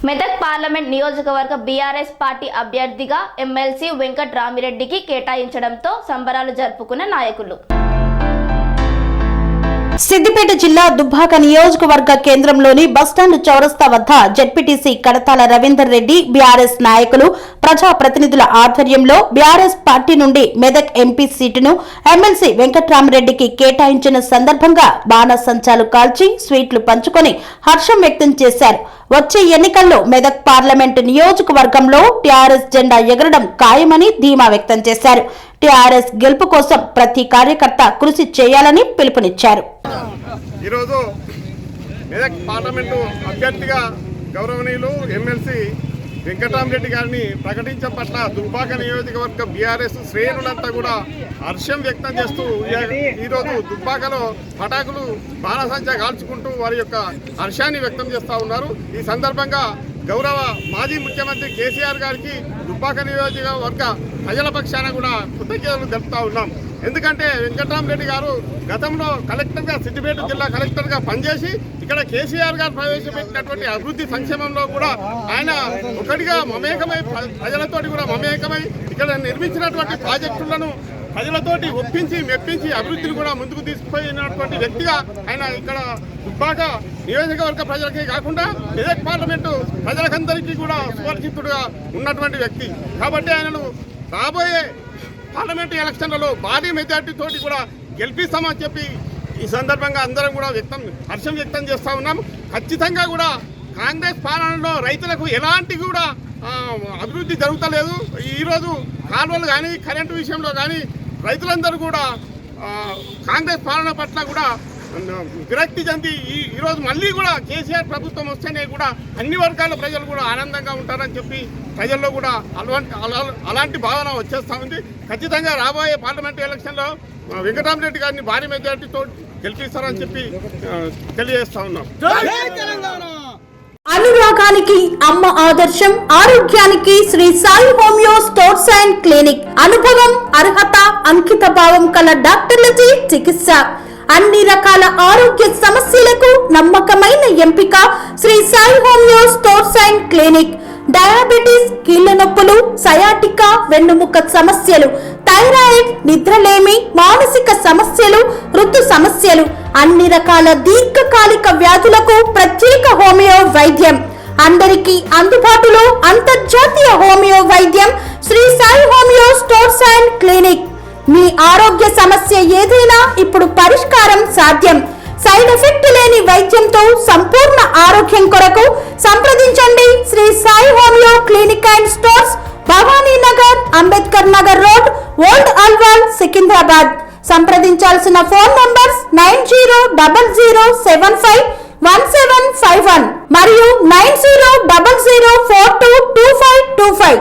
Medak parliament నియోజకవర్గ BRS party అభ్యర్థిగా MLC వెంకట్రామిరెడ్డికి కేటాయించడంతో సంబరాలు జరుపుకున్న నాయకులు. సిద్దిపేట జిల్లా దుబ్బాక నియోజకవర్గ కేంద్రంలోని బస్టాండ్ చౌరస్తా వద్ద జెడ్పీటీసీ కడతాల రవీందర్ రెడ్డి బీఆర్ఎస్ నాయకులు ప్రజాప్రతినిధుల ఆధ్వర్యంలో బీఆర్ఎస్ పార్టీ నుండి మెదక్ ఎంపీ సీటును ఎమ్మెల్సీ వెంకట్రామిరెడ్డికి కేటాయించిన సందర్భంగా బాణసంచాలు కాల్చి స్వీట్లు పంచుకొని హర్షం వ్యక్తం చేశారు. వచ్చే ఎన్నికల్లో మెదక్ పార్లమెంటు నియోజకవర్గంలో టీఆర్ఎస్ జెండా ఎగరడం ఖాయమని ధీమా వ్యక్తం చేశారు. టీఆర్ఎస్ గెలుపు కోసం ప్రతి కార్యకర్త కృషి చేయాలని పిలుపునిచ్చారు. ఈరోజు మెదక్ పార్లమెంటు అభ్యర్థిగా గౌరవనీయులు ఎమ్మెల్సీ వెంకట్రామిరెడ్డి గారిని ప్రకటించడం పట్ల దుబ్బాక నియోజకవర్గ బీఆర్ఎస్ శ్రేణులంతా కూడా హర్షం వ్యక్తం చేస్తూ ఈరోజు దుబ్బాకలో పటాకులు బాణసంచా కాల్చుకుంటూ వారి యొక్క హర్షాన్ని వ్యక్తం చేస్తూ ఉన్నారు. ఈ సందర్భంగా గౌరవ మాజీ ముఖ్యమంత్రి కేసీఆర్ గారికి దుబ్బాక నియోజకవర్గ ప్రజల పక్షాన కూడా కృతజ్ఞతలు తెలుపుతా ఉన్నాం. ఎందుకంటే వెంకట్రామిరెడ్డి గారు గతంలో కలెక్టర్గా సిద్దిపేట జిల్లా కలెక్టర్గా పనిచేసి ఇక్కడ కేసీఆర్ గారు ప్రవేశపెట్టినటువంటి అభివృద్ధి సంక్షేమంలో కూడా ఆయన ఒకటిగా మమేకమై ప్రజలతోటి కూడా మమేకమై ఇక్కడ నిర్మించినటువంటి ప్రాజెక్టులను ప్రజలతోటి ఒప్పించి మెప్పించి అభివృద్ధిని కూడా ముందుకు తీసుకుపోయినటువంటి వ్యక్తిగా ఆయన ఇక్కడ దుబ్బాక నియోజకవర్గ ప్రజలకే కాకుండా మెదక్ పార్లమెంటు ప్రజలకందరికీ కూడా సుపరిచితుడుగా ఉన్నటువంటి వ్యక్తి. కాబట్టి ఆయనను రాబోయే పార్లమెంటు ఎలక్షన్లలో భారీ మెజార్టీతోటి కూడా గెలిపిస్తామని చెప్పి ఈ సందర్భంగా అందరం కూడా హర్షం వ్యక్తం చేస్తూ ఉన్నాం. ఖచ్చితంగా కూడా కాంగ్రెస్ పాలనలో రైతులకు ఎలాంటి కూడా అభివృద్ధి జరుగుతలేదు. ఈరోజు కాలువలు కానీ కరెంటు విషయంలో కానీ రైతులందరూ కూడా కాంగ్రెస్ పాలన పట్ల కూడా విరక్తి చెంది ఈరోజు మళ్ళీ కూడా కేసీఆర్ ప్రభుత్వం వస్తేనే కూడా అన్ని వర్గాల ప్రజలు కూడా ఆనందంగా ఉంటారని చెప్పి ప్రజల్లో కూడా అలాంటి భావన వచ్చేస్తూ ఉంది. ఖచ్చితంగా రాబోయే పార్లమెంటు ఎలక్షన్లో వెంకట్రామిరెడ్డి గారిని భారీ మెజార్టీతో గెలిపిస్తారని చెప్పి తెలియజేస్తా ఉన్నాం. అనురాగానికి అమ్మ ఆదర్శం, ఆరోగ్యానికి Shri Sai homeo stores and clinic. అనుభవం, అర్హత, అంకిత భావం కల డాక్టర్లచే చికిత్స. అన్ని రకాల ఆరోగ్య సమస్యలకు నమ్మకమైన ఎంపిక Shri Sai homeo stores and clinic. Diabetes, కీళ్ల నొప్పులు, సయాటికా, వెన్నుముక సమస్యలు, థైరాయిడ్, నిద్రలేమి, మానసిక సమస్యలు, ఋతు సమస్యలు, అన్ని రకాల దీర్ఘకాలిక వ్యాధులకు ప్రత్యేక హోమియో వైద్యం. అందరికీ అందుబాటులో అంతర్జాతీయ హోమియో వైద్యం Shri Sai homeo stores and clinic. మీ ఆరోగ్య సమస్య ఏదైనా ఇప్పుడు పరిష్కారం సాధ్యం. సైడ్ ఎఫెక్ట్ లేని వైద్యంతో సంపూర్ణ ఆరోగ్యం కొరకు సంప్రదించండి Shri Sai homeo clinic and stores, Bhavani Nagar, Ambedkar Nagar road, old Alwal, Secunderabad. సంప్రదించాల్సిన ఫోన్ నంబర్స్ 9000751751 మరియు 9000422525.